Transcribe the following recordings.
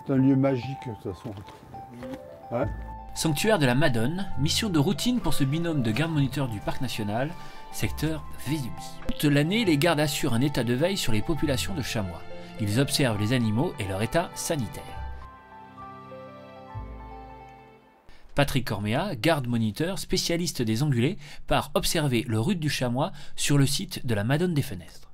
C'est un lieu magique de toute façon. Ouais. Sanctuaire de la Madone, mission de routine pour ce binôme de gardes-moniteurs du parc national, secteur Vésubie. Toute l'année, les gardes assurent un état de veille sur les populations de chamois. Ils observent les animaux et leur état sanitaire. Patrick Corméa, garde-moniteur, spécialiste des ongulés, part observer le rut du chamois sur le site de la Madone des Fenestres.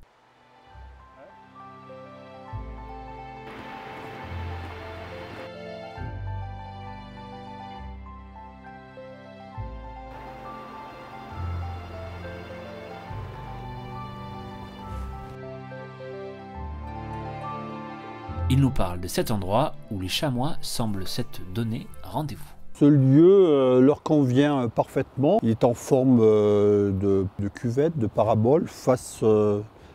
Il nous parle de cet endroit où les chamois semblent s'être donné rendez-vous. Ce lieu leur convient parfaitement. Il est en forme de cuvette, de parabole, face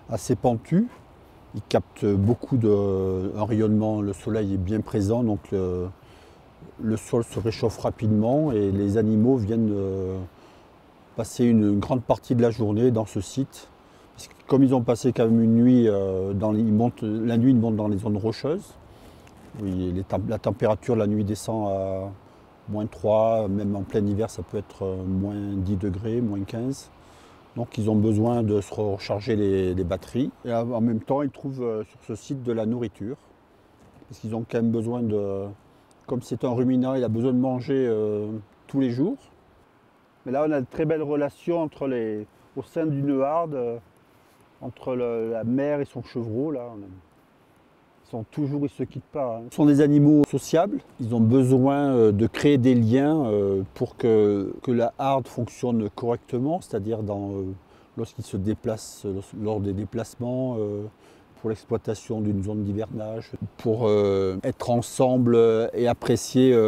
assez pentue. Il capte beaucoup un rayonnement, le soleil est bien présent, donc le sol se réchauffe rapidement et les animaux viennent passer une grande partie de la journée dans ce site. Parce que comme ils ont passé quand même une nuit, la nuit ils montent dans les zones rocheuses. Oui, la température la nuit descend à -3, même en plein hiver ça peut être -10 degrés, -15. Donc ils ont besoin de se recharger les batteries. Et en même temps ils trouvent sur ce site de la nourriture. Parce qu'ils ont quand même besoin de... Comme c'est un ruminant, il a besoin de manger tous les jours. Mais là on a de très belles relations au sein du Neuhardt. Entre la mère et son chevreau, là, ils ne se quittent pas. Ce sont des animaux sociables, ils ont besoin de créer des liens pour que la harde fonctionne correctement, c'est-à-dire lorsqu'ils se déplacent, lors des déplacements, pour l'exploitation d'une zone d'hivernage, pour être ensemble et apprécier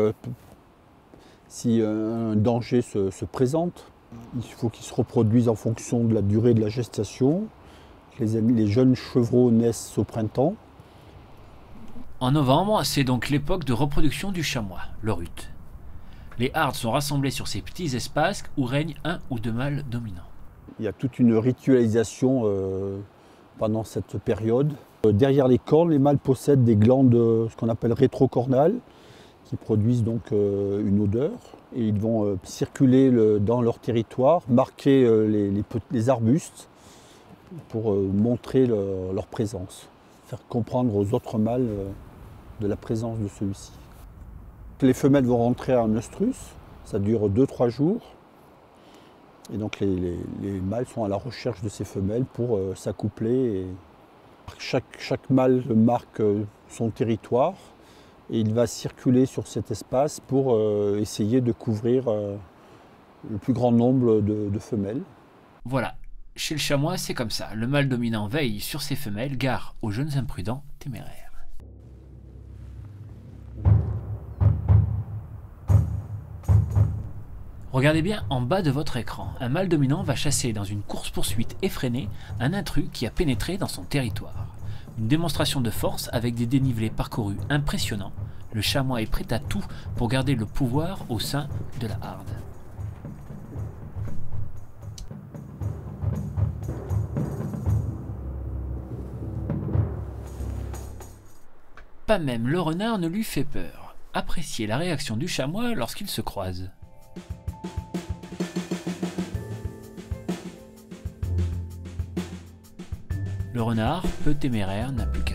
si un danger se présente. Il faut qu'ils se reproduisent en fonction de la durée de la gestation. Les jeunes chevreaux naissent au printemps. En novembre, c'est donc l'époque de reproduction du chamois, le rut. Les hardes sont rassemblés sur ces petits espaces où règnent un ou deux mâles dominants. Il y a toute une ritualisation pendant cette période. Derrière les cornes, les mâles possèdent des glandes, ce qu'on appelle rétrocornales, qui produisent donc une odeur. Et ils vont circuler dans leur territoire, marquer les arbustes, pour montrer leur présence, faire comprendre aux autres mâles de la présence de celui-ci. Les femelles vont rentrer en œstrus, ça dure 2-3 jours, et donc les mâles sont à la recherche de ces femelles pour s'accoupler. Chaque mâle marque son territoire, et il va circuler sur cet espace pour essayer de couvrir le plus grand nombre de femelles. Voilà. Chez le chamois, c'est comme ça. Le mâle dominant veille sur ses femelles, gare aux jeunes imprudents téméraires. Regardez bien en bas de votre écran. Un mâle dominant va chasser dans une course-poursuite effrénée un intrus qui a pénétré dans son territoire. Une démonstration de force avec des dénivelés parcourus impressionnants. Le chamois est prêt à tout pour garder le pouvoir au sein de la harde. Pas même le renard ne lui fait peur. Appréciez la réaction du chamois lorsqu'ils se croisent. Le renard, peu téméraire, n'a plus qu'à